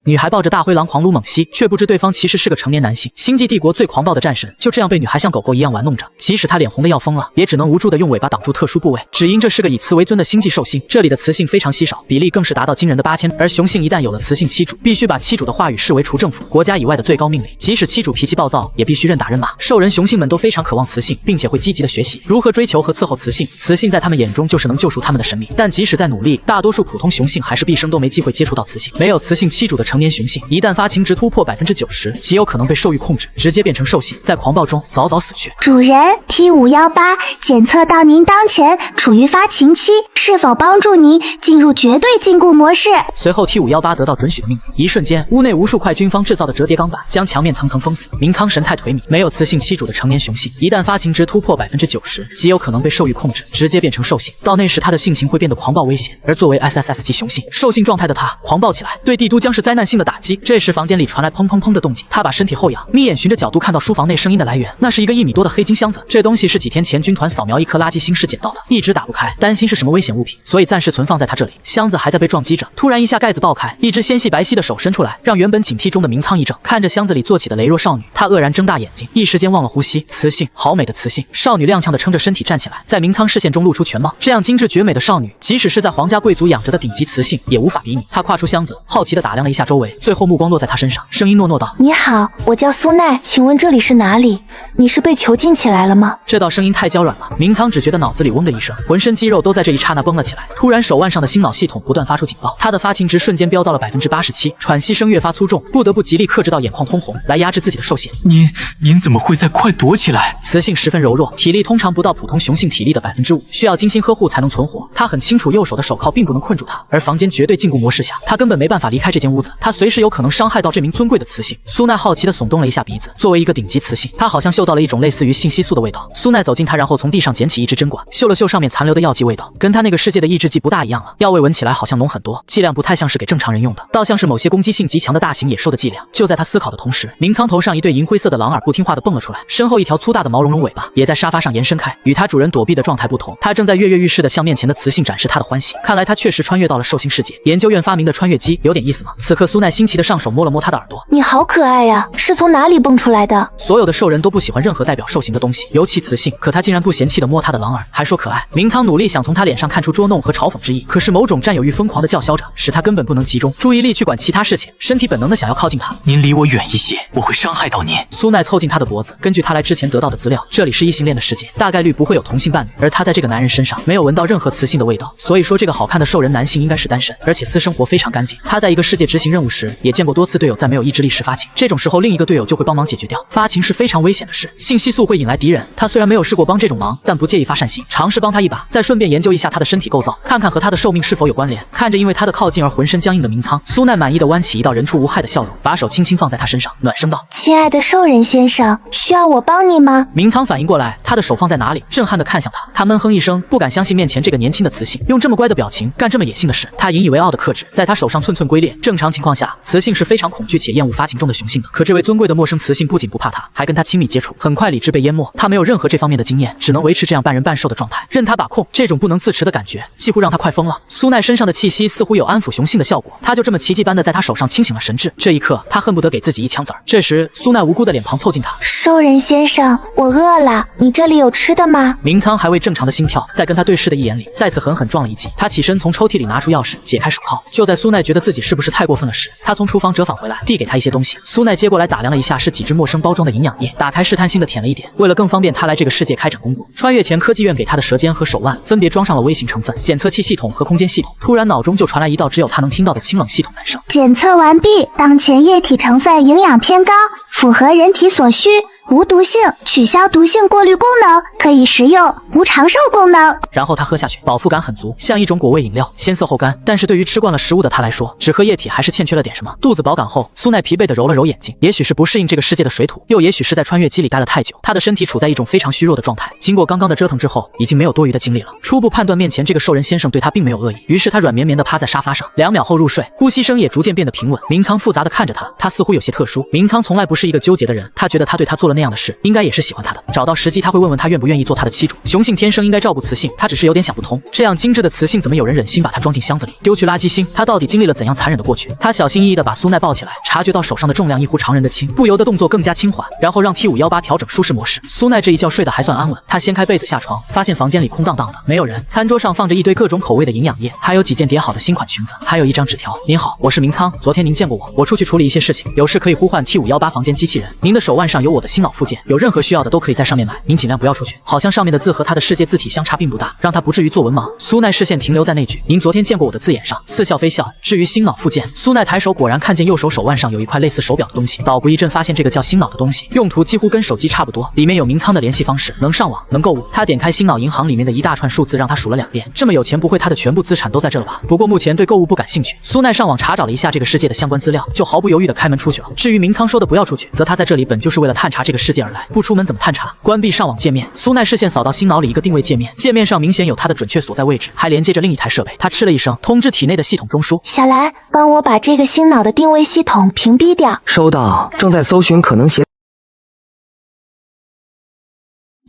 女孩抱着大灰狼狂撸猛吸，却不知对方其实是个成年男性，星际帝国最狂暴的战神，就这样被女孩像狗狗一样玩弄着。即使他脸红的要疯了，也只能无助的用尾巴挡住特殊部位。只因这是个以雌为尊的星际兽星，这里的雌性非常稀少，比例更是达到惊人的8000。而雄性一旦有了雌性妻主，必须把妻主的话语视为除政府、国家以外的最高命令，即使妻主脾气暴躁，也必须认打认骂。兽人雄性们都非常渴望雌性，并且会积极的学习如何追求和伺候雌性。雌性在他们眼中就是能救赎他们的神明，但即使再努力，大多数普通雄性还是毕生都没机会接触到雌性。没有雌性妻主的成年雄性，一旦发情值突破90%，极有可能被兽欲控制，直接变成兽性，在狂暴中早早死去。主人 T518 检测到您当前处于发情期，是否帮助您进入绝对禁锢模式？随后 T518 得到准许的命令，一瞬间，屋内无数块军方制造的折叠钢板将墙面层层封死。明仓神态颓靡，没有雌性妻主的成年雄性，一旦发情值突破90%，极有可能被兽欲控制，直接变成兽性。到那时，他的性情会变得狂暴危险。而作为 SSS 级雄性，兽性状态的他狂暴起来，对帝都将是灾难性的打击。这时，房间里传来砰砰砰的动静，他把身体后仰，眯眼循着角度看到书房内声音的来源，那是一个1米多的黑金箱子。这东西是几天前军团扫描一颗垃圾星时捡到的，一直打不开，担心是什么危险物品，所以暂时存放在他这里。箱子还在被撞击着，突然一下盖子爆开，一只纤细白皙的手伸出来，让原本警惕中的明仓一怔。看着箱子里坐起的羸弱少女，他愕然睁大眼睛，一时间忘了呼吸。雌性，好美的雌性少女踉跄地撑着身体站起来，在明仓视线中露出全貌。这样精致绝美的少女，即使是在皇家贵族养着的顶级雌性，也无法比拟。她跨出箱子，好奇地打量了一下周围，最后目光落在她身上，声音糯糯道：“你好，我叫苏奈，请问这里是哪里？你是被囚禁起来了吗？”这道声音太娇软了，明仓只觉得脑子里嗡的一声，浑身肌肉都在这一刹那绷了起来。突然，手腕上的心脑系统不断发出警报，他的发情值瞬间飙到了87%，喘息声越发粗重，不得不极力克制到眼眶通红，来压制自己的兽性。您怎么会在？快躲起来！雌性十分柔弱，体力通常不到普通雄性体力的5%，需要精心呵护才能存活。他很清楚右手的手铐并不能困住他，而房间绝对禁锢模式下，他根本没办法离开这间屋子，他随时有可能伤害到这名尊贵的雌性。苏奈好奇地耸动了一下鼻子，作为一个顶级雌性，他好像嗅到了一种类似于信息素的味道。苏奈走近他，然后从地上捡起一支针管，嗅了嗅上面残留的药剂味道，跟他那个世界的抑制剂不大一样了。药味闻起来好像浓很多，剂量不太像是给正常人用的，倒像是某些攻击性极强的大型野兽的剂量。就在他思考的同时，明仓头上一对银灰色的狼耳不听话地蹦了出来，身后一条粗大的毛茸茸尾巴也在沙发上延伸开。与他主人躲避的状态不同，他正在跃跃欲试地向面前的雌性展示他的欢喜。看来他确实穿越到了兽性世界。研究院发明的穿越机有点意思吗？此刻苏奈新奇地上手摸了摸他的耳朵，你好可爱呀，是从哪里蹦出来的？所有的兽人都不喜欢任何代表兽型的东西，尤其雌性，可他竟然不嫌弃地摸他的狼耳，还说可爱。明仓努力想从他脸上看出捉弄和嘲讽之意，可是某种占有欲疯狂地叫嚣着，使他根本不能集中注意力去管其他事情，身体本能地想要靠近他。您离我远一些，我会伤害到您。苏奈凑近他的脖子，根据他来之前得到的资料，这里是异性恋的世界，大概率不会有同性伴侣，而他在这个男人身上没有闻到任何雌性的味道，所以说这个好看的兽人男性应该是单身，而且私生活非常干净。他在一个世界执行任务时，也见过多次队友在没有意志力时发情，这种时候另一个队友就会帮忙解决掉。发情是非常危险的事，信息素会引来敌人。他虽然没有试过帮这种忙，但不介意发善心，尝试帮他一把，再顺便研究一下他的身体构造，看看和他的寿命是否有关联。看着因为他的靠近而浑身僵硬的明仓，苏奈满意地弯起一道人畜无害的笑容，把手轻轻放在他身上，暖声道：“亲爱的兽人先生，需要我帮你吗？”明仓反应过来，他的手放在哪里，震撼地看向他。他闷哼一声，不敢相信面前这个年轻的雌性用这么乖的表情干这么野性的事。他引以为傲的克制在他手上寸寸龟裂。正常情况下，雌性是非常恐惧且厌恶发情中的雄性的，可这位尊贵的陌生雌性不仅不怕他，还跟他亲密接触。很快理智被淹没，他没有任何这方面的经验，只能维持这样半人半兽的状态，任他把控。这种不能自持的感觉几乎让他快疯了。苏奈身上的气息似乎有安抚雄性的效果，他就这么奇迹般的在他手上清醒了神智。这一刻，他恨不得给自己一枪子儿。这时，苏奈无辜的脸庞凑近他，兽人先生，我饿了，你这里有吃的吗？明仓还未正常的心跳，在跟他对视的一眼里，再次狠狠撞了一击。他起身从抽屉里拿出钥匙，解开手铐。就在苏奈觉得自己是不是太过分了时，他从厨房折返回来，递给他一些东西。苏奈接过来打量了一下，是几只陌生包装的营养液，打开试探性的舔了一点。为了更方便他来这个世界开展工作，穿越前科技院给他的舌尖和手腕分别装上了微型成分检测器系统和空间系统。突然脑中就传来一道只有他能听到的清冷系统男声：检测完毕，当前液体成分营养偏高，符合人体所需，无毒性，取消毒性过滤功能，可以食用，无长寿功能。然后他喝下去，饱腹感很足，像一种果味饮料，鲜涩后干。但是对于吃惯了食物的他来说，只喝液体还是欠缺了点什么。肚子饱感后，苏奈疲惫地揉了揉眼睛，也许是不适应这个世界的水土，又也许是在穿越机里待了太久，他的身体处在一种非常虚弱的状态。经过刚刚的折腾之后，已经没有多余的精力了。初步判断面前这个兽人先生对他并没有恶意，于是他软绵绵地趴在沙发上，2秒后入睡，呼吸声也逐渐变得平稳。明仓复杂地看着他，他似乎有些特殊。明仓从来不是一个纠结的人，他觉得他对他做了那样的事，应该也是喜欢他的。找到时机他会问问他愿不愿意。愿意做他的妻主。雄性天生应该照顾雌性，他只是有点想不通，这样精致的雌性怎么有人忍心把它装进箱子里丢去垃圾箱？他到底经历了怎样残忍的过去？他小心翼翼地把苏奈抱起来，察觉到手上的重量异乎常人的轻，不由得动作更加轻缓，然后让 T518 调整舒适模式。苏奈这一觉睡得还算安稳，他掀开被子下床，发现房间里空荡荡的，没有人。餐桌上放着一堆各种口味的营养液，还有几件叠好的新款裙子，还有一张纸条：您好，我是明仓，昨天您见过我，我出去处理一些事情，有事可以呼唤 T518 房间机器人。您的手腕上有我的心脑附件，有任何需要的都可以在上面买，您尽量不要出去。好像上面的字和他的世界字体相差并不大，让他不至于做文盲。苏奈视线停留在那句您昨天见过我的字眼上，似笑非笑。至于心脑附件，苏奈抬手果然看见右手手腕上有一块类似手表的东西，捣鼓一阵发现这个叫心脑的东西用途几乎跟手机差不多，里面有明仓的联系方式，能上网，能购物。他点开心脑银行里面的一大串数字，让他数了2遍，这么有钱不会他的全部资产都在这了吧？不过目前对购物不感兴趣。苏奈上网查找了一下这个世界的相关资料，就毫不犹豫地开门出去了。至于明仓说的不要出去，则他在这里本就是为了探查这个世界而来，不出门怎么探查？关闭上网界面，苏奈视线扫到心脑里一个定位界面，界面上明显有他的准确所在位置，还连接着另一台设备。他嗤了一声，通知体内的系统中枢：小兰，帮我把这个心脑的定位系统屏蔽掉。收到，正在搜寻可能携。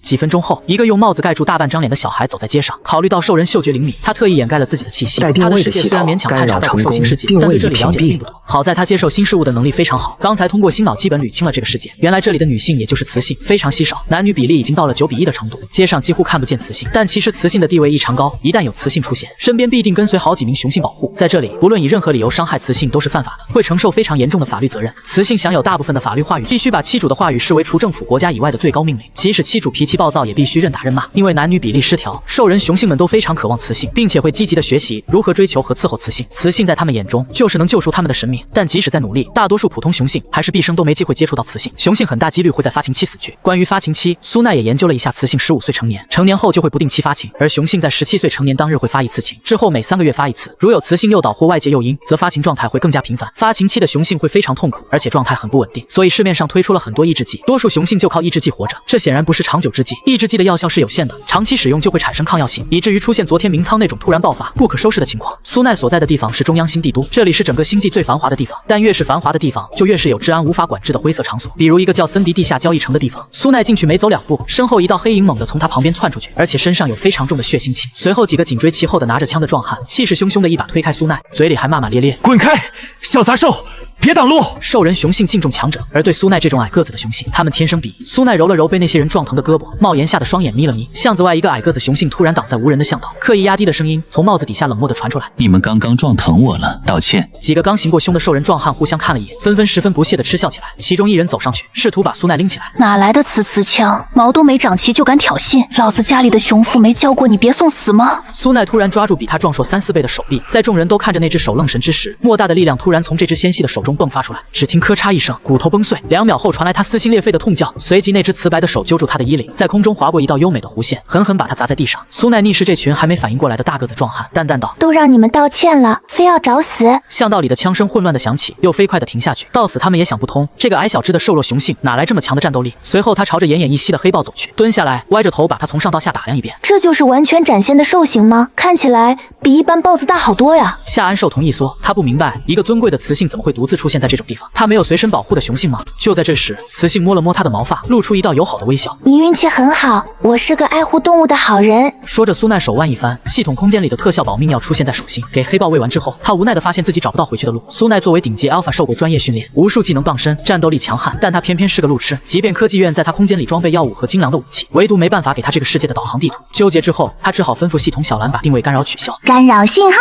几分钟后，一个用帽子盖住大半张脸的小孩走在街上。考虑到兽人嗅觉灵敏，他特意掩盖了自己的气息。带定位的系统他的世界虽然勉强探查到兽形世界，但对这里了解并不多。好在他接受新事物的能力非常好，刚才通过心脑基本捋清了这个世界。原来这里的女性也就是雌性非常稀少，男女比例已经到了9:1的程度，街上几乎看不见雌性。但其实雌性的地位异常高，一旦有雌性出现，身边必定跟随好几名雄性保护。在这里，不论以任何理由伤害雌性都是犯法的，会承受非常严重的法律责任。雌性享有大部分的法律话语，必须把妻主的话语视为除政府国家以外的最高命令，即使妻主脾气暴躁，也必须认打认骂。因为男女比例失调，兽人雄性们都非常渴望雌性，并且会积极的学习如何追求和伺候雌性。雌性在他们眼中就是能救赎他们的神明，但即使再努力，大多数普通雄性还是毕生都没机会接触到雌性。雄性很大几率会在发情期死去。关于发情期，苏奈也研究了一下，雌性15岁成年，成年后就会不定期发情，而雄性在17岁成年当日会发一次情，之后每3个月发一次。如有雌性诱导或外界诱因，则发情状态会更加频繁。发情期的雄性会非常痛苦，而且状态很不稳定，所以市面上推出了很多抑制剂，多数雄性就靠抑制剂活着，这显然不是长久之计。抑制剂的药效是有限的，长期使用就会产生抗药性，以至于出现昨天明仓那种突然爆发、不可收拾的情况。苏奈所在的地方是中央新帝都，这里是整个星际最繁华的地方，但越是繁华的地方，就越是有治安无法管制的灰色场所。比如一个叫森迪地下交易城的地方，苏奈进去没走2步，身后一道黑影猛地从他旁边窜出去，而且身上有非常重的血腥气。随后几个紧追其后的拿着枪的壮汉，气势汹汹的一把推开苏奈，嘴里还骂骂咧咧：“滚开，小杂兽！别挡路！”兽人雄性敬重强者，而对苏奈这种矮个子的雄性，他们天生鄙夷。苏奈揉了揉被那些人撞疼的胳膊，帽檐下的双眼眯了眯。巷子外一个矮个子雄性突然挡在无人的巷道，刻意压低的声音从帽子底下冷漠地传出来：“你们刚刚撞疼我了，道歉。”几个刚行过凶的兽人壮汉互相看了一眼，纷纷十分不屑地嗤笑起来。其中一人走上去，试图把苏奈拎起来。哪来的瓷枪？毛都没长齐就敢挑衅？老子家里的雄父没教过你别送死吗？苏奈突然抓住比他壮硕3、4倍的手臂，在众人都看着那只手愣神之时，莫大的力量突然从这只纤细的手中迸发出来。只听咔嚓一声，骨头崩碎，2秒后传来他撕心裂肺的痛叫，随即那只瓷白的手揪住他的衣领，在空中划过一道优美的弧线，狠狠把他砸在地上。苏奈逆视这群还没反应过来的大个子壮汉，淡淡道：“都让你们道歉了，非要找死。”巷道里的枪声混乱的响起，又飞快的停下去。到死他们也想不通，这个矮小只的瘦弱雄性哪来这么强的战斗力？随后他朝着奄奄一息的黑豹走去，蹲下来，歪着头把他从上到下打量一遍。这就是完全展现的兽形吗？看起来比一般豹子大好多呀。夏安兽瞳一缩，他不明白一个尊贵的雌性怎么会独自出现在这种地方。他没有随身保护的雄性吗？就在这时，雌性摸了摸他的毛发，露出一道友好的微笑。你运气很好，我是个爱护动物的好人。说着，苏奈手腕一翻，系统空间里的特效保命药出现在手心。给黑豹喂完之后，他无奈地发现自己找不到回去的路。苏奈作为顶级 Alpha 受过专业训练，无数技能傍身，战斗力强悍，但他偏偏是个路痴。即便科技院在他空间里装备药物和精良的武器，唯独没办法给他这个世界的导航地图。纠结之后，他只好吩咐系统小兰把定位干扰取消。干扰信号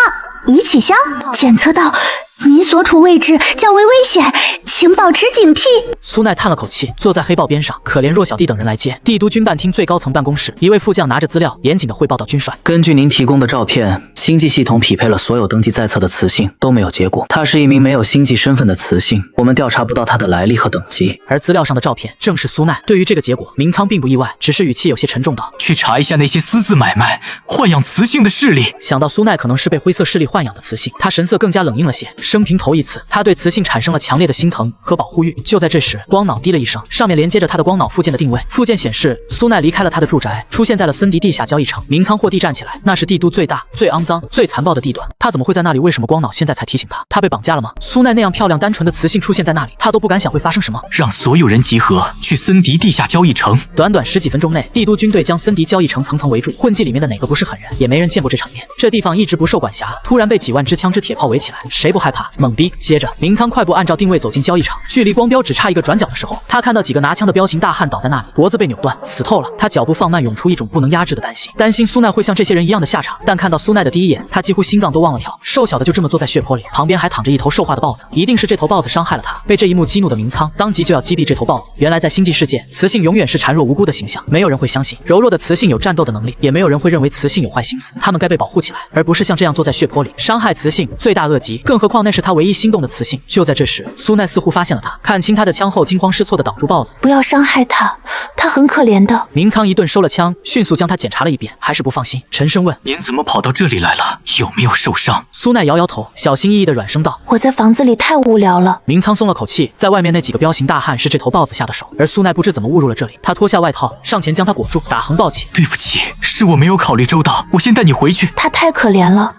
已取消，检测到您所处位置较为危险，请保持警惕。苏奈叹了口气，坐在黑豹边上，可怜弱小弟等人来接。帝都军办厅最高层办公室，一位副将拿着资料，严谨地汇报到军帅：“根据您提供的照片，星际系统匹配了所有登记在册的雌性，都没有结果。她是一名没有星际身份的雌性，我们调查不到她的来历和等级。”而资料上的照片正是苏奈。对于这个结果，明仓并不意外，只是语气有些沉重道：“去查一下那些私自买卖、豢养雌性的势力。”想到苏奈可能是被灰色势力豢养的雌性，他神色更加冷硬了些。生平头一次，他对雌性产生了强烈的心疼程和保护欲。就在这时，光脑滴了一声，上面连接着他的光脑附件的定位。附件显示，苏奈离开了他的住宅，出现在了森迪地下交易城。明仓霍地站起来，那是帝都最大、最肮脏、最残暴的地段。他怎么会在那里？为什么光脑现在才提醒他？他被绑架了吗？苏奈那样漂亮单纯的雌性出现在那里，他都不敢想会发生什么。让所有人集合去森迪地下交易城。短短10几分钟内，帝都军队将森迪交易城层层围住，混迹里面的哪个不是狠人？也没人见过这场面。这地方一直不受管辖，突然被几万支枪支铁炮围起来，谁不害怕？懵逼！接着，明仓快步按照定位走进交易场，距离光标只差一个转角的时候，他看到几个拿枪的彪形大汉倒在那里，脖子被扭断，死透了。他脚步放慢，涌出一种不能压制的担心苏奈会像这些人一样的下场。但看到苏奈的第一眼，他几乎心脏都忘了跳。瘦小的就这么坐在血泊里，旁边还躺着一头兽化的豹子，一定是这头豹子伤害了他。被这一幕激怒的明仓当即就要击毙这头豹子。原来在星际世界，雌性永远是孱弱无辜的形象，没有人会相信柔弱的雌性有战斗的能力，也没有人会认为雌性有坏心思。他们该被保护起来，而不是像这样坐在血泊里伤害雌性，罪大恶极。更何况那是他唯一心动的雌性。就在这时，苏奈似乎发现了他，看清他的枪后，惊慌失措地挡住豹子，不要伤害他，他很可怜的。明仓一顿收了枪，迅速将他检查了一遍，还是不放心，沉声问：您怎么跑到这里来了？有没有受伤？苏奈摇摇头，小心翼翼地软声道：我在房子里太无聊了。明仓松了口气，在外面那几个彪形大汉是这头豹子下的手，而苏奈不知怎么误入了这里。他脱下外套，上前将他裹住，打横抱起。对不起，是我没有考虑周到，我先带你回去。他太可怜了，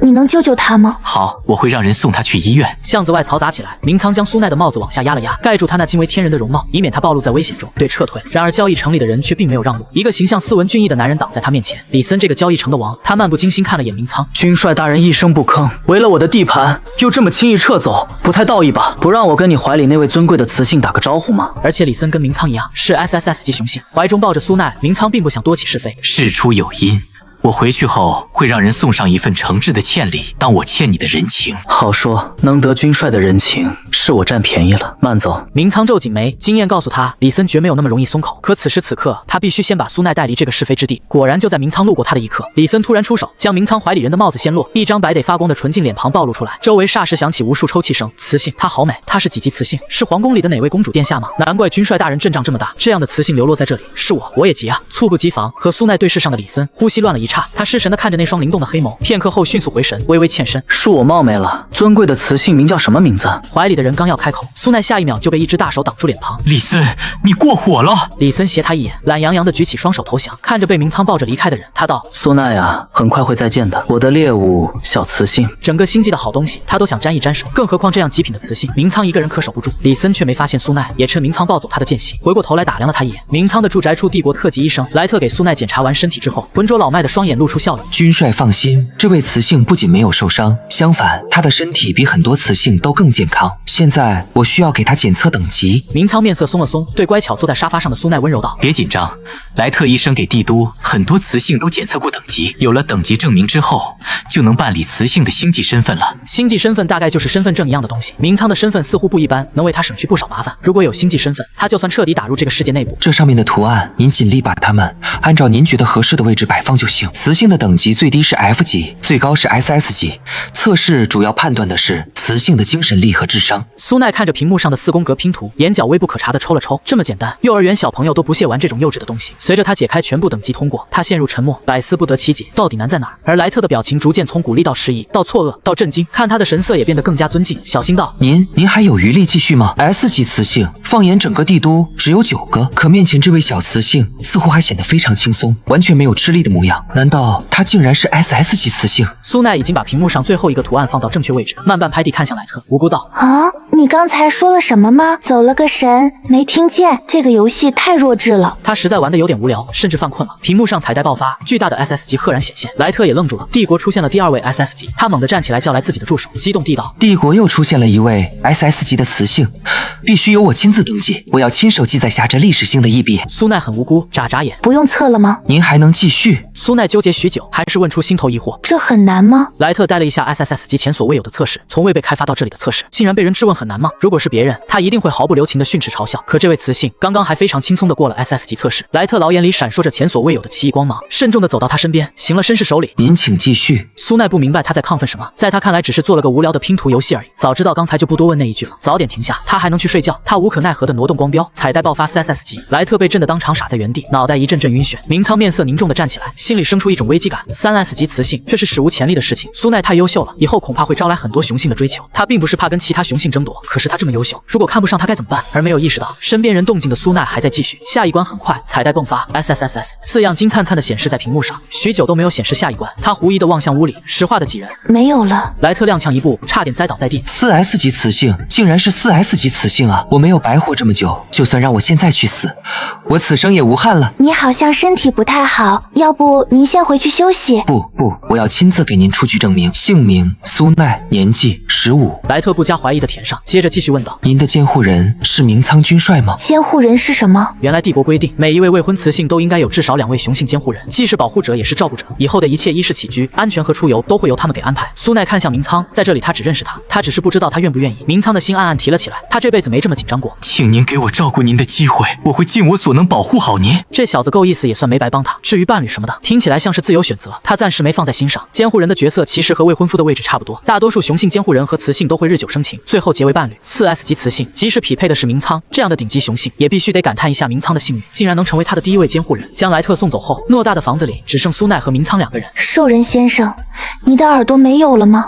你能救救他吗？好，我会让人送他去医院。巷子外嘈杂起来，明仓将苏奈的帽子往下压了压，盖住他那惊为天人的容貌，以免他暴露在危险中，对撤退。然而交易城里的人却并没有让路，一个形象斯文俊逸的男人挡在他面前。李森这个交易城的王，他漫不经心看了眼明仓。军帅大人一声不吭，围了我的地盘，又这么轻易撤走，不太道义吧？不让我跟你怀里那位尊贵的雌性打个招呼吗？而且李森跟明仓一样是 SSS 级雄性，怀中抱着苏奈。明仓并不想多起是非，事出有因。我回去后会让人送上一份诚挚的歉礼，当我欠你的人情。好说，能得军帅的人情，是我占便宜了。慢走。明仓皱紧眉，经验告诉他，李森绝没有那么容易松口。可此时此刻，他必须先把苏奈带离这个是非之地。果然，就在明仓路过他的一刻，李森突然出手，将明仓怀里人的帽子掀落，一张白得发光的纯净脸庞暴露出来，周围霎时响起无数抽泣声。雌性，她好美，她是几级雌性？是皇宫里的哪位公主殿下吗？难怪军帅大人阵仗这么大，这样的雌性流落在这里，是我也急啊！猝不及防，和苏奈对视上的李森呼吸乱了一刹，他失神的看着那双灵动的黑眸，片刻后迅速回神，微微欠身。恕我冒昧了，尊贵的雌性名叫什么名字？怀里的人刚要开口，苏奈下一秒就被一只大手挡住脸庞。李森，你过火了！李森斜他一眼，懒洋洋地举起双手投降，看着被明仓抱着离开的人，他道：苏奈啊，很快会再见的，我的猎物小雌性。整个星际的好东西，他都想沾一沾手，更何况这样极品的雌性，明仓一个人可守不住。李森却没发现苏奈，也趁明仓抱走他的间隙，回过头来打量了他一眼。明仓的住宅处，帝国特级医生莱特给苏奈检查完身体之后，浑浊老迈的双眼露出笑意。军帅放心，这位雌性不仅没有受伤，相反，她的身体比很多雌性都更健康。现在我需要给她检测等级。明仓面色松了松，对乖巧坐在沙发上的苏奈温柔道：别紧张，莱特医生给帝都很多雌性都检测过等级，有了等级证明之后，就能办理雌性的星际身份了。星际身份大概就是身份证一样的东西，明仓的身份似乎不一般，能为他省去不少麻烦。如果有星际身份，他就算彻底打入这个世界内部。这上面的图案，您尽力把它们按照您觉得合适的位置摆放就行。雌性的等级最低是 F 级，最高是 SS 级。测试主要判断的是雌性的精神力和智商。苏奈看着屏幕上的4宫格拼图，眼角微不可察的抽了抽。这么简单，幼儿园小朋友都不屑玩这种幼稚的东西。随着他解开全部等级通过，他陷入沉默，百思不得其解，到底难在哪儿？而莱特的表情逐渐从鼓励到迟疑，到错愕，到震惊，看他的神色也变得更加尊敬，小心道：您还有余力继续吗？ S 级雌性，放眼整个帝都只有9个，可面前这位小雌性似乎还显得非常轻松，完全没有吃力的模样。难道她竟然是 SS 级雌性？苏奈已经把屏幕上最后一个图案放到正确位置，慢半拍地看向莱特，无辜道：啊，你刚才说了什么吗？走了个神，没听见。这个游戏太弱智了。他实在玩得有点无聊，甚至犯困了。屏幕上彩带爆发，巨大的 SS 级赫然显现，莱特也愣住了。帝国出现了第2位 SS 级，他猛地站起来叫来自己的助手，激动地道：帝国又出现了一位 SS 级的雌性，必须由我亲自登记，我要亲手记载下这历史性的一笔。苏奈很无辜，眨眨眼，不用测了吗？您还能继续？苏奈纠结许久，还是问出心头疑惑：这很难吗？莱特呆了一下 SSS 级前所未有的测试，从未被开发到这里的测试，竟然被人质问很难吗？如果是别人，他一定会毫不留情的训斥嘲笑。可这位雌性刚刚还非常轻松的过了 SS 级测试。莱特老眼里闪烁着前所未有的奇异光芒，慎重的走到他身边，行了绅士手礼。您请继续。苏奈不明白他在亢奋什么，在他看来只是做了个无聊的拼图游戏而已。早知道刚才就不多问那一句了，早点停下，他还能去睡觉。他无可奈何的挪动光标，彩带爆发 4SS 级，莱特被震得当场傻在原地，脑袋一阵阵晕眩。明仓面色凝重的站起来，心里生出一种危机感。3S 级雌性，这是史无前例的事情。苏奈太优秀了，以后恐怕会招来很多雄性的追求。她并不是怕跟其他雄性争夺，可是她这么优秀，如果看不上她该怎么办？而没有意识到身边人动静的苏奈还在继续。下一关很快，彩带迸发 ，SSSS 4样金灿灿的显示在屏幕上，许久都没有显示下一关。他狐疑的望向屋里，石化的几人没有了。莱特踉跄一步，差点栽倒在地。4S 级雌性竟然是4S 级雌性啊！我没有白活这么久，就算让我现在去死，我此生也无憾了。你好像身体不太好，要不您先回去休息？不，我要亲自给您出具证明，姓名苏奈，年纪15。莱特不加怀疑的填上，接着继续问道：您的监护人是明仓军帅吗？监护人是什么？原来帝国规定，每一位未婚雌性都应该有至少2位雄性监护人，既是保护者也是照顾者，以后的一切衣食起居、安全和出游都会由他们给安排。苏奈看向明仓，在这里他只认识他只是不知道他愿不愿意。明仓的心暗暗提了起来，他这辈子没这么紧张过。请您给我照顾您的机会，我会尽我所能保护好您。这小子够意思，也算没白帮他。至于伴侣什么的，听起来像是自由选择，他暂时没放在心上。监护人的角色其实和未婚夫的位置差不多，大多数雄性监护人和雌性都会日久生情，最后结为伴侣。4S 级雌性，即使匹配的是明仓这样的顶级雄性，也必须得感叹一下明仓的幸运，竟然能成为他的第1位监护人。将莱特送走后，偌大的房子里只剩苏奈和明仓2个人。兽人先生，你的耳朵没有了吗？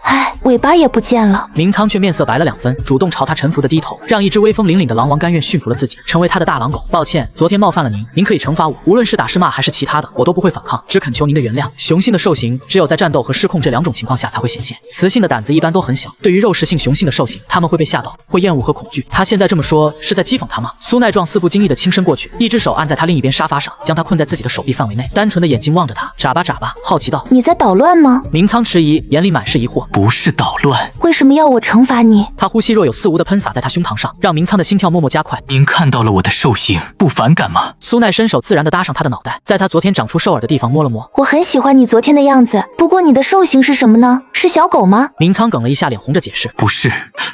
唉，尾巴也不见了。明仓却面色白了2分，主动朝他臣服的低头，让一只威风凛凛的狼王甘愿驯服了自己，成为他的大狼狗。抱歉，昨天冒犯了您，您可以惩罚我，无论是打是骂还是其他的，我都不会反抗，只恳求您的原谅。雄性的兽形只有在战斗和失控这2种情况下才会显现，雌性的胆子一般都很小，对于肉食性雄性的兽形，他们会被吓到，会厌恶和恐惧。他现在这么说是在讥讽他吗？苏奈状似不经意的轻身过去，一只手按在他另一边沙发上，将他困在自己的手臂范围内，单纯的眼睛望着他，眨巴眨巴，好奇道：你在捣乱吗？明仓迟疑，眼里满是疑惑。不是捣乱。为什么要我惩罚你？他呼吸若有似无的喷洒在他胸膛上，让明仓的心跳默默加快。您看到了我的兽形，不反感吗？苏奈伸手自然地搭上他的脑袋，在他昨天长出兽耳的地方摸了摸。我很喜欢你昨天的样子，不过你的兽形是什么呢？是小狗吗？明仓哽了一下，脸红着解释：不是，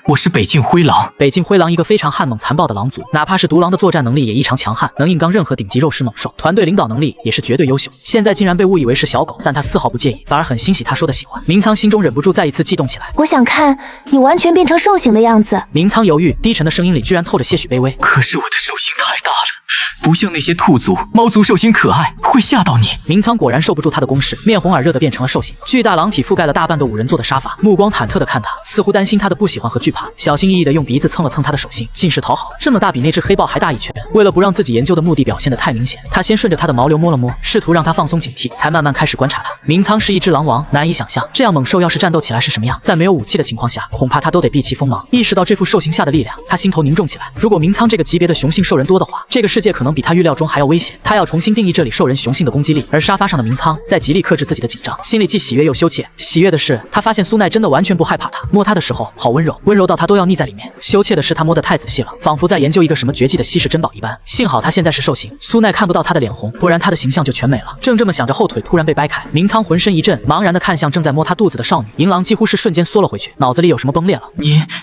我是北境灰狼。北境灰狼一个非常悍猛残暴的狼族，哪怕是独狼的作战能力也异常强悍，能硬刚任何顶级肉食猛兽，团队领导能力也是绝对优秀。现在竟然被误以为是小狗，但他丝毫不介意，反而很欣喜他说的喜欢。明仓心中忍不住再一次激动起来。我想看你完全变成兽形的样子。明仓犹豫，低沉的声音里居然透着些许卑微。可是我的兽形太大了，不像那些兔族、猫族兽形可爱，会吓到你。明仓果然受不住他的攻势，面红耳热的变成了兽形。巨大狼体覆盖了大半个5人座的沙发，目光忐忑的看他，似乎担心他的不喜欢和惧怕，小心翼翼的用鼻子蹭了蹭他的手心，尽是讨好。这么大，比那只黑豹还大一圈。为了不让自己研究的目的表现得太明显，他先顺着他的毛流摸了摸，试图让他放松警惕，才慢慢开始观察他。明仓是一只狼王，难以想象这样猛兽要是战斗起来是什么样，在没有武器的情况下，恐怕他都得避其锋芒。意识到这副兽形下的力量，他心头凝重起来。如果明仓这个级别的雄性兽人多的话，这个世界可能比他预料中还要危险。他要重新定义这里兽人雄性的攻击力。而沙发上的明仓在极力克制自己的紧张，心里既喜悦又羞怯。喜悦的是，他发现苏奈真的完全不害怕他，摸他的时候好温柔，温柔到他都要腻在里面。羞怯的是，他摸得太仔细了，仿佛在研究一个什么绝技的稀世珍宝一般。幸好他现在是兽形，苏奈看不到他的脸红，不然他的形象就全没了。正这么想着，后腿突然被掰开，明仓浑身一震，茫然地看向正在摸他肚子的少女。银狼几乎是瞬间缩了回去，脑子里有什么崩裂了。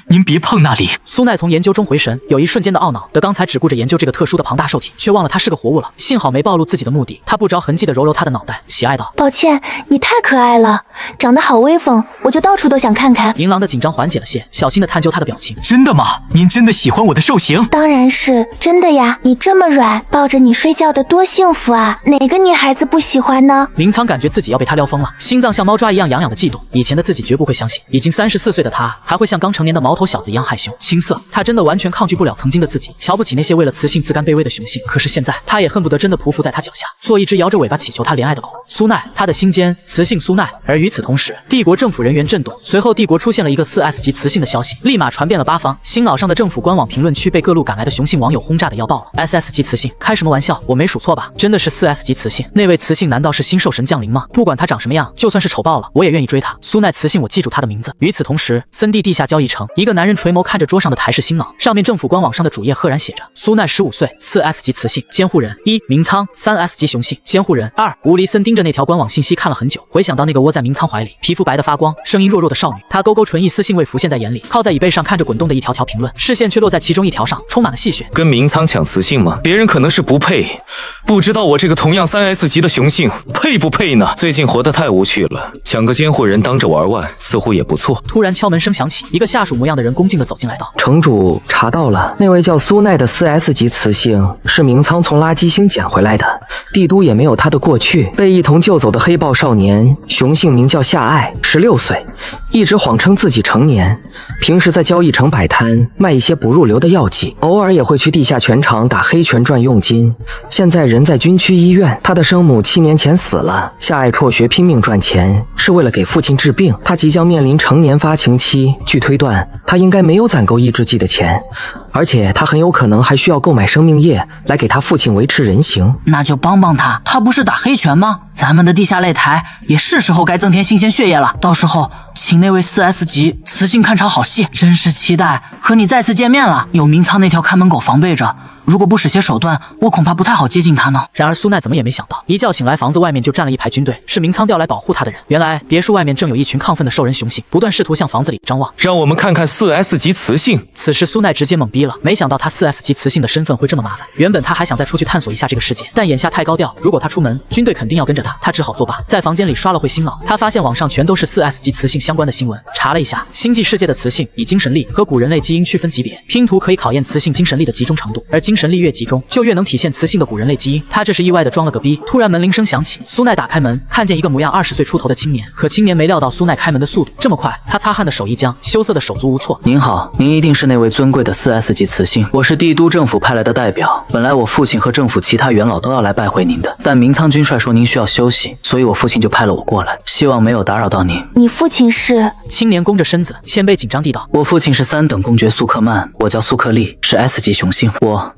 您别碰那里。苏奈从研究中回神，有一瞬间的懊恼的，刚才只顾着研究这个特殊的庞大兽体，却忘了他是个活物了。幸好没暴露自己的目的，他不着痕迹地揉揉他的脑袋，喜爱道：抱歉，你太可爱了，长得好威风，我就到处都想看看。银狼的紧张缓解了些，小心地探究他的表情。真的吗？您真的喜欢我的兽形？当然是真的呀，你这么软，抱着你睡觉的多幸福啊，哪个女孩子不喜欢呢？明仓感觉自己要被他撩疯了，心脏像猫抓一样痒痒的悸动。以前的自己绝不会相信，已经34岁的他还会像刚成年的毛头小子一样害羞青涩。他真的完全抗拒不了曾经的自己，瞧不起那些为了雌性自甘卑微的雄性。可是现在，他也恨不得真的匍匐在他脚下，做一只摇着尾巴祈求他怜爱的狗。苏奈，他的心间雌性苏奈。而与此同时，帝国政府人员震动，随后帝国出现了一个4S级雌性的消息，立马传遍了8方。新老上的政府官网评论区被各路赶来的雄性网友轰炸的要爆了。SS 级雌性，开什么玩笑？我没数错吧？真的是4S级雌性？那位雌性难道是新兽神降临吗？不管他长什么样，就算是丑爆了，我也愿意追他。苏奈雌性，我记住他的名字。与此同时，森地地下交易城，一个男人垂眸看着桌上的台式新脑，上面政府官网上的主页赫然写着：苏奈15岁，4S级雌性，监护人1明仓，3S级雄性，监护人2吴离森。盯着那条官网信息看了很久，回想到那个窝在明仓怀里，皮肤白得发光，声音弱弱的少女，他勾勾唇，一丝兴味浮现在眼里，靠在椅背上看着滚动的一条条评论，视线却落在其中一条上，充满了戏谑。跟明仓抢雌性吗？别人可能是不配，不知道我这个同样3S级的雄性配不配呢？最近活得太无趣了，抢个监护人当着玩玩，似乎也不错。突然敲门声响起，一个下属模样的人恭敬地走进来道：城主查到了，那位叫苏奈的4S级雌性是是明仓从垃圾星捡回来的，帝都也没有他的过去。被一同救走的黑豹少年，雄性名叫夏爱，16岁，一直谎称自己成年，平时在交易城摆摊卖一些不入流的药剂，偶尔也会去地下拳场打黑拳赚佣金。现在人在军区医院，他的生母7年前死了。夏爱辍学拼命赚钱，是为了给父亲治病。他即将面临成年发情期，据推断，他应该没有攒够抑制剂的钱，而且他很有可能还需要购买生命液来给他父亲维持人形。那就帮帮他，他不是打黑拳吗？咱们的地下擂台也是时候该增添新鲜血液了。到时候请那位4S 级雌性看场好戏，真是期待和你再次见面了。有明仓那条看门狗防备着，如果不使些手段，我恐怕不太好接近他呢。然而苏奈怎么也没想到，一觉醒来，房子外面就站了一排军队，是明仓调来保护他的人。原来别墅外面正有一群亢奋的兽人雄性，不断试图向房子里张望。让我们看看4S 级雌性。此时苏奈直接懵逼了，没想到他4S 级雌性的身份会这么麻烦。原本他还想再出去探索一下这个世界，但眼下太高调，如果他出门，军队肯定要跟着他，他只好作罢。在房间里刷了会心脑，他发现网上全都是4S 级雌性相关的新闻。查了一下，星际世界的雌性以精神力和古人类基因区分级别，拼图可以考验雌性精神力的集中程度，而精神力越集中，就越能体现雌性的古人类基因。他这是意外的装了个逼。突然门铃声响起，苏奈打开门，看见一个模样20岁出头的青年。可青年没料到苏奈开门的速度这么快，他擦汗的手一僵，羞涩的手足无措。您好，您一定是那位尊贵的4S 级雌性，我是帝都政府派来的代表。本来我父亲和政府其他元老都要来拜会您的，但明仓军帅说您需要休息，所以我父亲就派了我过来，希望没有打扰到您。你父亲是？青年弓着身子，谦卑紧张地道：我父亲是3等公爵苏克曼，我叫苏克利，是 S 级雄性。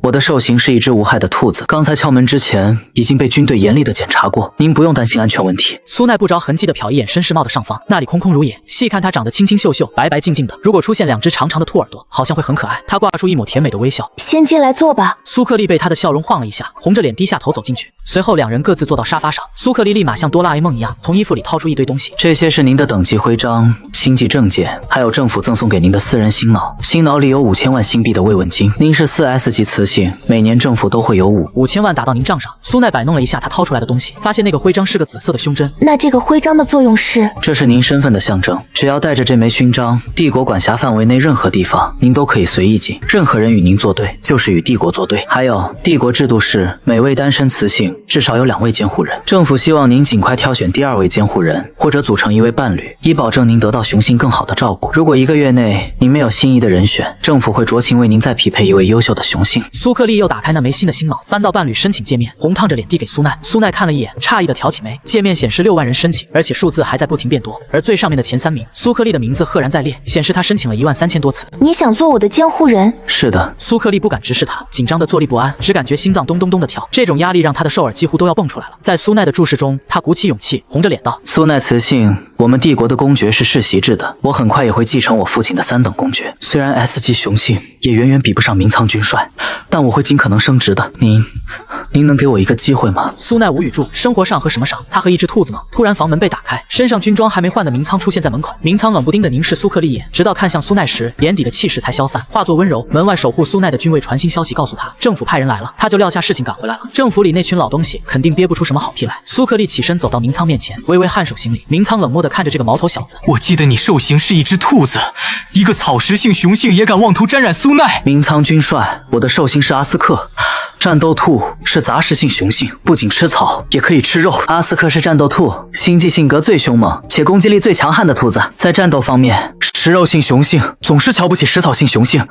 我的兽形是一只无害的兔子，刚才敲门之前已经被军队严厉的检查过，您不用担心安全问题。苏奈不着痕迹地瞟一眼绅士帽的上方，那里空空如也，细看他长得清清秀秀，白白净净的，如果出现2只长长的兔耳朵，好像会很可爱。他挂出一抹甜美的微笑。先进来坐吧。苏克利被他的笑容晃了一下，红着脸低下头走进去，随后2人各自坐到沙发上。苏克利立马像哆啦 A 梦一样从衣服里掏出一堆东西，这些是您的等级徽章、星际证件，还有政府赠送给您的私人心脑，心脑里有5000万新币的慰问金。您是4S 级雌性，每年政府都会有5000万打到您账上。苏奈摆弄了一下他掏出来的东西，发现那个徽章是个紫色的胸针。那这个徽章的作用是？这是您身份的象征，只要带着这枚勋章，帝国管辖范围内任何地方您都可以随意进，任何人与您作对就是与帝国作对。还有帝国制度是每位单身雌性至少有2位监护人，政府希望您尽快挑选第2位监护人，或者组成一位伴侣，以保证您得到雄性更好的照顾。如果1个月内您没有心仪的人选，政府会酌情为您再匹配一位优秀的雄性。苏克利又打开那枚新的心脑，翻到伴侣申请界面，红烫着脸递给苏奈。苏奈看了一眼，诧异的挑起眉，界面显示6万人申请，而且数字还在不停变多，而最上面的前3名，苏克利的名字赫然在列，显示他申请了13000多次。你想做我的监护人？是的。苏克利不敢直视他，紧张的坐立不安，只感觉心脏咚咚咚的跳，这种压力让他的兽耳几乎都要蹦出来了。在苏奈的注视中，他鼓起勇气，红着脸道：苏奈雌性，我们帝国的公爵是世袭制的，我很快也会继承我父亲的3等公爵。虽然 S 级雄性也远远比不上明仓军帅，但我会尽可能升职的。您能给我一个机会吗？苏奈无语住，生活上和什么上？他和一只兔子吗？突然房门被打开，身上军装还没换的明仓出现在门口。明仓冷不丁地凝视苏克利一眼，直到看向苏奈时，眼底的气势才消散，化作温柔。门外守护苏奈的军卫传新消息告诉他，政府派人来了，他就撂下事情赶回来了。政府里那群老东西肯定憋不出什么好屁来。苏克利起身走到明仓面前，微微颔首行礼。明仓冷漠地看着这个毛头小子，我记得你兽形是一只兔子，一个草食性雄性也敢妄图沾染苏奈。明仓军帅，我的兽形是阿斯克。战斗兔是杂食性雄性，不仅吃草，也可以吃肉。阿斯克是战斗兔，星际性格最凶猛且攻击力最强悍的兔子。在战斗方面，食肉性雄性总是瞧不起食草性雄性，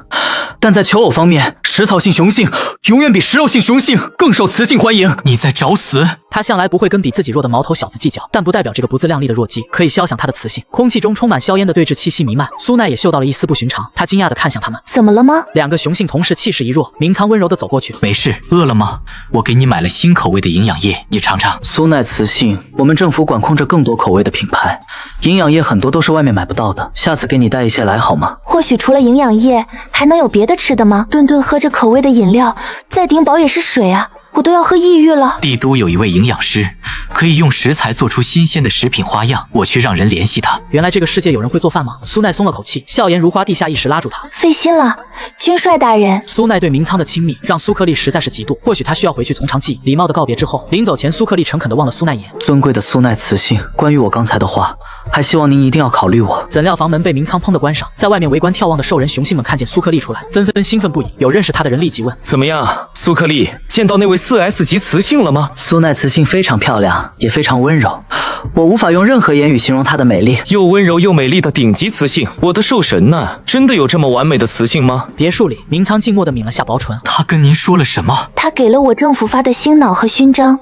但在求偶方面，食草性雄性永远比食肉性雄性更受雌性欢迎。你在找死！他向来不会跟比自己弱的毛头小子计较，但不代表这个不自量力的弱鸡可以消响他的雌性。空气中充满硝烟的对峙气息弥漫，苏奈也嗅到了一丝不寻常，他惊讶地看向他们。怎么了吗？2个雄性同时气势一弱，明仓温柔地走过去。没事，饿了吗？我给你买了新口味的营养液，你尝尝。苏奈雌性，我们政府管控着更多口味的品牌，营养液很多都是外面买不到的，下次给你带一些来好吗？或许除了营养液，还能有别的吃的吗？顿顿喝着口味的饮料，再顶饱也是水啊。我都要喝抑郁了。帝都有一位营养师，可以用食材做出新鲜的食品花样。我去让人联系他。原来这个世界有人会做饭吗？苏奈松了口气，笑颜如花地下一时拉住他。费心了，君帅大人。苏奈对明仓的亲密让苏克利实在是嫉妒，或许他需要回去从长计议。礼貌的告别之后，临走前苏克利诚恳地望了苏奈一眼。尊贵的苏奈慈信，关于我刚才的话，还希望您一定要考虑我。怎料房门被明仓砰的关上，在外面围观眺望的兽人雄性们看见苏克利出来，纷纷兴奋不已。有认识他的人立即问：怎么样，苏克利，见到那位4S 级雌性了吗？苏奈慈信非常漂亮，也非常温柔，我无法用任何言语形容她的美丽。又温柔又美丽的顶级雌性，我的兽神呐，真的有这么完美的雌性吗？别墅里，明仓静默地抿了下薄唇。他跟您说了什么？他给了我政府发的星脑和勋章，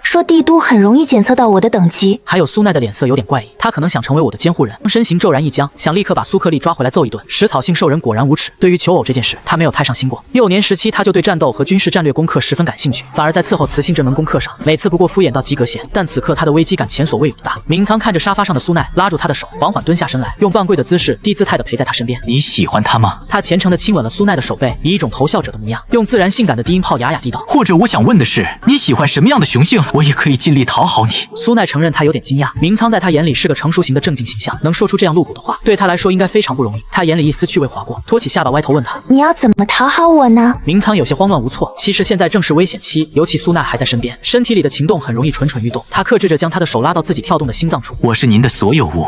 说帝都很容易检测到我的等级。还有苏奈的脸色有点怪异，他可能想成为我的监护人。身形骤然一僵，想立刻把苏克利抓回来揍一顿。食草性兽人果然无耻，对于求偶这件事，他没有太上心过。幼年时期他就对战斗和军事战略功课十分感兴趣，反而在伺候雌性这门功课上，每次不过敷衍到及格线。但此刻他的危机感前所未有的大。明仓看着沙发上的苏奈，拉住他的手，缓缓蹲下身来，用半跪的姿势低姿态地陪在他身边。你喜欢他吗？他虔诚地亲吻了苏奈的手背，以一种投笑者的模样，用自然性感的低音炮哑哑地道：或者我想问的是，你喜欢什么样的雄性？我也可以尽力讨好你。苏奈承认他有点惊讶，明仓在他眼里是个成熟型的正经形象，能说出这样露骨的话，对他来说应该非常不容易。他眼里一丝趣味划过，托起下巴歪头问他：你要怎么讨好我呢？明仓有些慌乱无措，其实现在正是危险期，尤其苏奈还在身边，身体里的情动很容易蠢蠢欲动。他克制着将他的手拉到自己跳动的心脏处。我是您的所有物，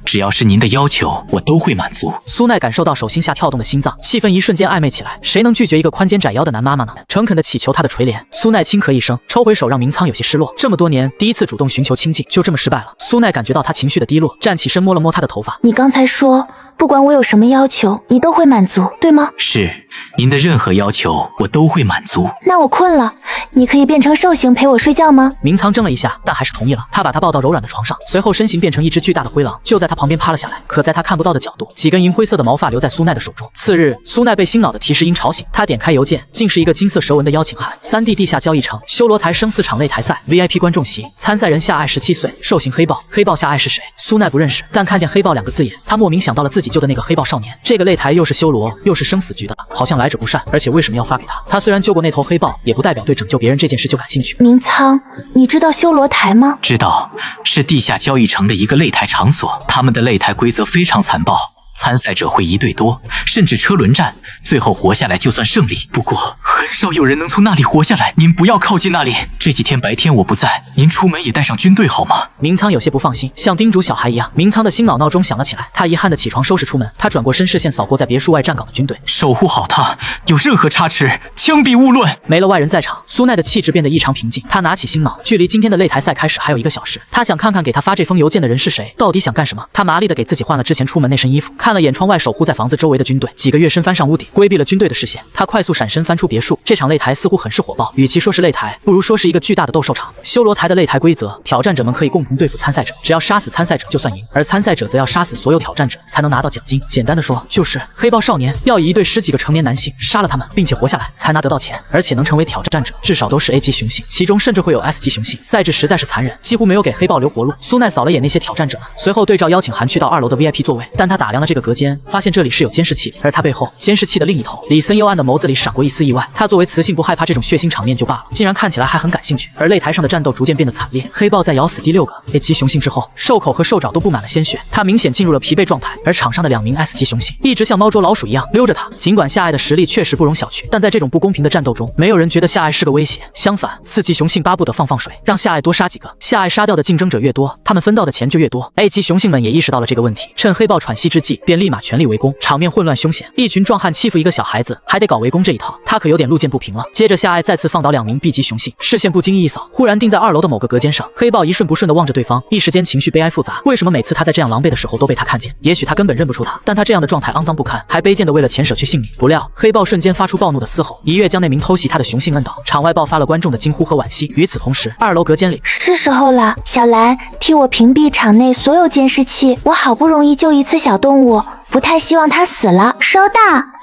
只要是您的要求，我都会满足。苏奈感受到手心下跳动的心脏，气氛一瞬间暧昧起来。谁能拒绝一个宽肩窄腰的男妈妈呢？诚恳地祈求他的垂怜。苏奈轻咳一声，抽回手，让明仓有些失落。这么多年，第一次主动寻求亲近，就这么失败了。苏奈感觉到他情绪的低落，站起身摸了摸他的头发。你刚才说，不管我有什么要求，你都会满足，对吗？是，您的任何要求我都会满足。那我困了，你可以变成兽形陪我睡觉吗？明仓怔了一下，但还是同意了。他把他抱到柔软的床上，随后身形变成一只巨大的灰狼，就在他旁边趴了下来。可在他看不到的角度，几根银灰色的毛发留在苏奈的手中。次日，苏奈被心脑的提示音吵醒，他点开邮件，竟是一个金色蛇纹的邀请函：3D 地下交易城修罗台生死场擂台赛 VIP 观众席，参赛人夏艾17岁，兽形黑豹。黑豹夏艾是谁？苏奈不认识，但看见黑豹2个字眼，他莫名想到了自己救的那个黑豹少年。这个擂台又是修罗又是生死局的，好像来者不善。而且为什么要发给他？他虽然救过那头黑豹，也不代表对拯救别人这件事就感兴趣。明仓，你知道修罗台吗？知道，是地下交易城的一个擂台场所，他们的擂台规则非常残暴，参赛者会1对多，甚至车轮战，最后活下来就算胜利。不过很少有人能从那里活下来，您不要靠近那里。这几天白天我不在，您出门也带上军队好吗？明仓有些不放心，像叮嘱小孩一样。明仓的心脑闹钟响了起来，他遗憾地起床收拾出门。他转过身，视线扫过在别墅外站岗的军队，守护好他，有任何差池，枪毙勿论。没了外人在场，苏奈的气质变得异常平静。他拿起心脑，距离今天的擂台赛开始还有1个小时。他想看看给他发这封邮件的人是谁，到底想干什么。他麻利地给自己换了之前出门那身衣服，看了眼窗外守护在房子周围的军队，几个跃身翻上屋顶，规避了军队的视线。他快速闪身翻出别墅。这场擂台似乎很是火爆，与其说是擂台，不如说是一个巨大的斗兽场。修罗台的擂台规则，挑战者们可以共同对付参赛者，只要杀死参赛者就算赢，而参赛者则要杀死所有挑战者才能拿到奖金。简单的说，就是黑豹少年要以1对10几个成年男性杀了他们，并且活下来才拿得到钱，而且能成为挑战者至少都是 A 级雄性，其中甚至会有 S 级雄性。赛制实在是残忍，几乎没有给黑豹留活路。苏奈扫了眼那些挑战者们，随后对照邀请函去到2楼的 VIP 座位，但他打量了这个隔间，发现这里是有监视器的，而他背后监视器的另一头，李森幽暗的眸子里闪过一丝意外。他作为雌性不害怕这种血腥场面就罢了，竟然看起来还很感兴趣。而擂台上的战斗逐渐变得惨烈，黑豹在咬死第6个 A 级雄性之后，兽口和兽爪都布满了鲜血，他明显进入了疲惫状态。而场上的2名 S 级雄性一直像猫捉老鼠一样溜着他。尽管夏艾的实力确实不容小觑，但在这种不公平的战斗中，没有人觉得夏艾是个威胁。相反，4级雄性巴不得放水，让夏艾多杀几个。夏艾杀掉的竞争者越多，他们分到的钱就越多。A 级雄性们也意识到了这个问题，趁黑豹喘息之际，便立马全力围攻，场面混乱凶险。一群壮汉欺负一个小孩子，还得搞围攻这一套，他可有点路见不平了。接着夏艾再次放倒2名 B 级雄性，视线不经意一扫，忽然定在2楼的某个隔间上。黑豹一瞬不瞬地望着对方，一时间情绪悲哀复杂。为什么每次他在这样狼狈的时候都被他看见？也许他根本认不出他，但他这样的状态肮脏不堪，还卑贱的为了钱舍去性命。不料黑豹瞬间发出暴怒的嘶吼，一跃将那名偷袭他的雄性摁倒。场外爆发了观众的惊呼和惋惜。与此同时，2楼隔间里，是时候了，小兰，替我屏蔽场内所有监视器。我好不容易救一次小动物，不太希望它死了。收到，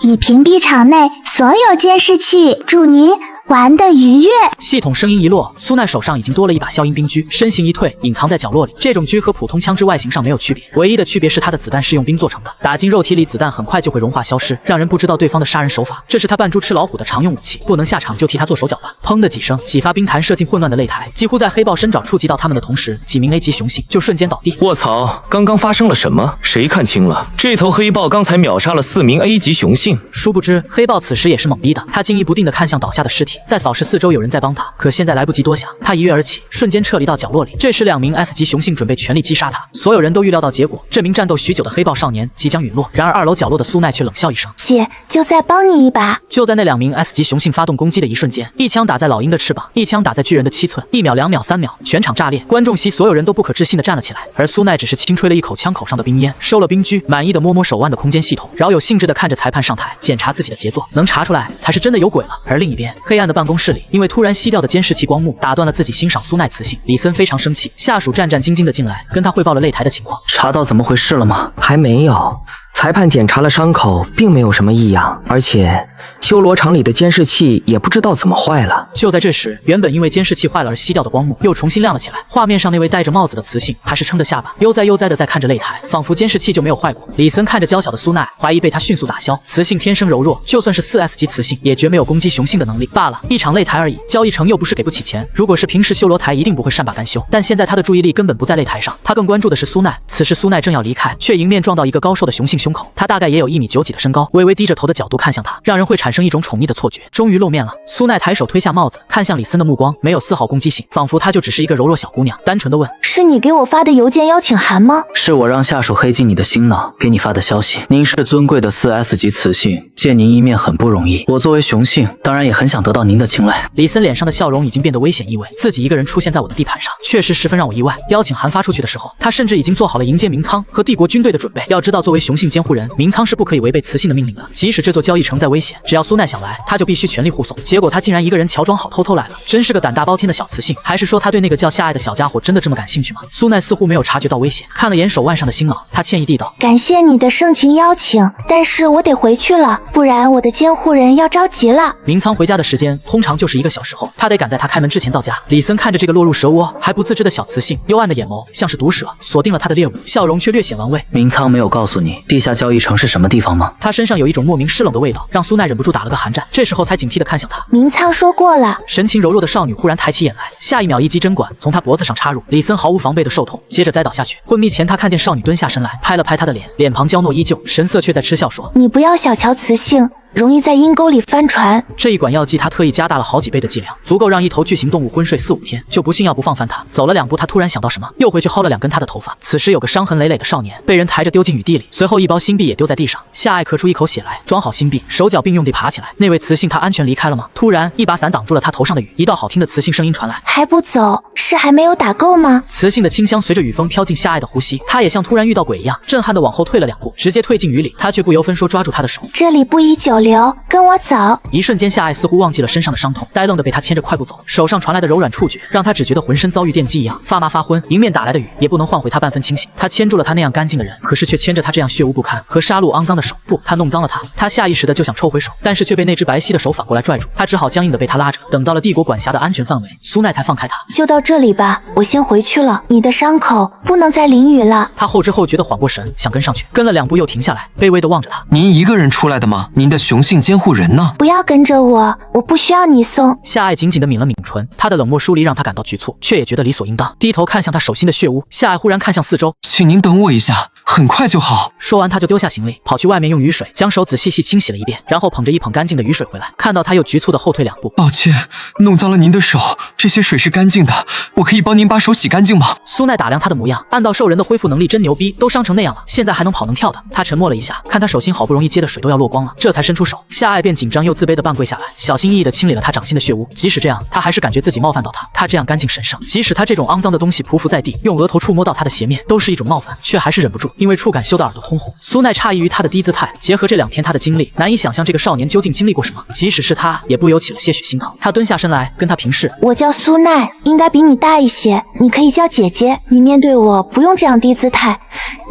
已屏蔽场内所有监视器。祝您玩的愉悦。系统声音一落，苏奈手上已经多了一把消音冰狙，身形一退，隐藏在角落里。这种狙和普通枪支外形上没有区别，唯一的区别是它的子弹是用冰做成的，打进肉体里，子弹很快就会融化消失，让人不知道对方的杀人手法。这是他扮猪吃老虎的常用武器，不能下场就替他做手脚吧。砰的几声，几发冰弹射进混乱的擂台，几乎在黑豹身爪触及到他们的同时，几名 A 级雄性就瞬间倒地。卧槽，刚刚发生了什么？谁看清了？这头黑豹刚才秒杀了4名 A 级雄性。殊不知，黑豹此时也是懵逼的，他惊疑不定地看向倒下的尸体，在扫视四周有人在帮他，可现在来不及多想，他一跃而起，瞬间撤离到角落里。这时2名 S 级雄性准备全力击杀他，所有人都预料到结果，这名战斗许久的黑豹少年即将陨落。然而2楼角落的苏奈却冷笑一声：“姐，就再帮你一把。”就在那2名 S 级雄性发动攻击的一瞬间，一枪打在老鹰的翅膀，一枪打在巨人的7寸，1秒、2秒、3秒，全场炸裂，观众席所有人都不可置信地站了起来，而苏奈只是轻吹了一口枪口上的冰烟，收了冰狙，满意的摸摸手腕的空间系统，饶有兴致地看着裁判上台检查自己的杰作，能查出来才是真的有鬼了。而另一边，黑暗的办公室里，因为突然熄掉的监视器光幕打断了自己欣赏苏奈磁性，李森非常生气，下属战战兢兢地进来跟他汇报了擂台的情况。查到怎么回事了吗？还没有。裁判检查了伤口，并没有什么异样，而且修罗场里的监视器也不知道怎么坏了。就在这时，原本因为监视器坏了而熄掉的光幕又重新亮了起来，画面上那位戴着帽子的雌性还是撑着下巴，悠哉悠哉地在看着擂台，仿佛监视器就没有坏过。李森看着娇小的苏奈，怀疑被他迅速打消。雌性天生柔弱，就算是4S 级雌性，也绝没有攻击雄性的能力罢了。一场擂台而已，交易城又不是给不起钱，如果是平时修罗台一定不会善罢甘休。但现在他的注意力根本不在擂台上，他更关注的是苏奈。此时苏奈正要离开，却迎面撞到一个高瘦的雄性胸口，他大概也有1米9几的身高，微微低着头的角度看向他，让人会产生一种宠溺的错觉。终于露面了，苏奈抬手推下帽子，看向李森的目光没有丝毫攻击性，仿佛她就只是一个柔弱小姑娘，单纯的问：“是你给我发的邮件邀请函吗？”是我让下属黑进你的心脑，给你发的消息。您是尊贵的4S 级雌性，见您一面很不容易。我作为雄性，当然也很想得到您的青睐。李森脸上的笑容已经变得危险意味，自己一个人出现在我的地盘上，确实十分让我意外。邀请函发出去的时候，他甚至已经做好了迎接明仓和帝国军队的准备。要知道，作为雄性监护人，明仓是不可以违背雌性的命令的。即使这座交易城在危险，只要苏奈想来，他就必须全力护送。结果他竟然一个人乔装好偷偷来了，真是个胆大包天的小雌性。还是说他对那个叫夏爱的小家伙真的这么感兴趣吗？苏奈似乎没有察觉到危险，看了眼手腕上的星芒，他歉意地道：“感谢你的盛情邀请，但是我得回去了，不然我的监护人要着急了。”明仓回家的时间通常就是1个小时后，他得赶在他开门之前到家。李森看着这个落入蛇窝还不自知的小雌性，幽暗的眼眸像是毒蛇，锁定了他的猎物，笑容却略显玩味。明仓没有告诉你地下交易城是什么地方吗？他身上有一种莫名湿冷的味道，让苏奈忍不住打了个寒战，这时候才警惕地看向他。明仓说过了。神情柔弱的少女忽然抬起眼来，下一秒一击针管从她脖子上插入，李森毫无防备的受痛，接着栽倒下去。昏迷前他看见少女蹲下身来，拍了拍她的脸，脸庞娇糯依旧，神色却在嗤笑说：“你不要小瞧雌性，容易在阴沟里翻船。”这一管药剂他特意加大了好几倍的剂量，足够让一头巨型动物昏睡4、5天，就不信要不放翻他。走了2步，他突然想到什么，又回去薅了2根他的头发。此时有个伤痕累累的少年被人抬着丢进雨地里，随后一包新币也丢在地上。夏爱咳出一口血来，装好新币，手脚并用地爬起来。那位雌性他安全离开了吗？突然一把伞挡住了他头上的雨，一道好听的雌性声音传来：“还不走，是还没有打够吗？”雌性的清香随着雨风飘进夏爱的呼吸，他也像突然遇到鬼一样，震撼的往后退了2步，直接退进雨里。他却不由分说抓住他的手：“这里不宜久留，跟我走。”一瞬间，夏爱似乎忘记了身上的伤痛，呆愣的被他牵着快步走。手上传来的柔软触觉，让他只觉得浑身遭遇电击一样，发麻发昏。迎面打来的雨也不能唤回他半分清醒。他牵住了他那样干净的人，可是却牵着他这样血污不堪和杀戮肮脏的手。不，他弄脏了他。他下意识的就想抽回手，但是却被那只白皙的手反过来拽住。他只好僵硬的被他拉着。等到了帝国管辖的安全范围，苏奈才放开他。就到这里吧，我先回去了。你的伤口不能再淋雨了。他后知后觉的缓过神，想跟上去，跟了2步又停下来，卑微的望着他。您一个人出来的吗？您的雄性监护人呢？不要跟着我，我不需要你送。夏爱紧紧的抿了抿唇，他的冷漠疏离让他感到局促，却也觉得理所应当。低头看向他手心的血污，夏爱忽然看向四周，请您等我一下，很快就好。说完他就丢下行李，跑去外面用雨水将手仔细清洗了一遍，然后捧着一捧干净的雨水回来。看到他又局促的后退2步，抱歉，弄脏了您的手，这些水是干净的，我可以帮您把手洗干净吗？苏奈打量他的模样，暗道兽人的恢复能力真牛逼，都伤成那样了，现在还能跑能跳的。他沉默了一下，看他手心好不容易接的水都要落光了，这才伸出手。夏爱便紧张又自卑的半跪下来，小心翼翼的清理了他掌心的血污。即使这样，他还是感觉自己冒犯到他。他这样干净神圣，即使他这种肮脏的东西匍匐在地，用额头触摸到他的鞋面，都是一种冒犯，却还是忍不住，因为触感羞得耳朵通红。苏奈诧异于他的低姿态，结合这2天他的经历，难以想象这个少年究竟经历过什么。即使是他，也不由起了些许心疼。他蹲下身来，跟他平视：“我叫苏奈，应该比你大一些，你可以叫姐姐。你面对我不用这样低姿态，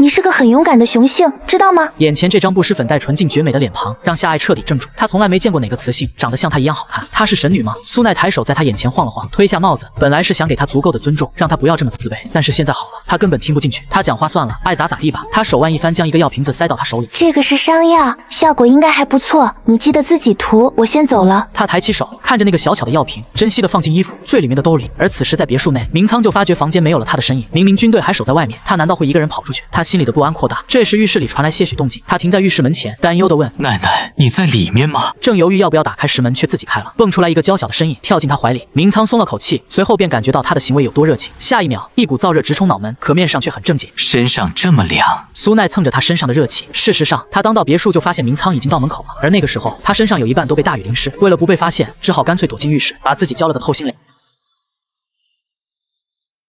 你是个很勇敢的雄性，知道吗？眼前这张不施粉黛纯净绝美的脸庞，让夏爱彻底怔住。她从来没见过哪个雌性长得像她一样好看。她是神女吗？苏奈抬手在她眼前晃了晃，推下帽子，本来是想给她足够的尊重，让她不要这么自卑。但是现在好了，她根本听不进去。她讲话算了，爱咋咋地吧。她手腕一翻，将一个药瓶子塞到她手里。这个是伤药，效果应该还不错，你记得自己涂。我先走了。她抬起手，看着那个小巧的药瓶，珍惜的放进衣服最里面的兜里。而此时在别墅内，明仓就发觉房间没有了他的身影。明明军队还守在外面，他难道会一个人跑出去？他心里的不安扩大。这时浴室里传来些许动静，他停在浴室门前，担忧地问：“奶奶，你在里面吗？”正犹豫要不要打开石门，却自己开了，蹦出来一个娇小的身影，跳进他怀里。明仓松了口气，随后便感觉到他的行为有多热情。下一秒，一股燥热直冲脑门，可面上却很正经。身上这么凉。苏奈蹭着他身上的热气。事实上，他刚到别墅就发现明仓已经到门口了，而那个时候他身上有一半都被大雨淋湿，为了不被发现，只好干脆躲进浴室，把自己浇了个透心凉。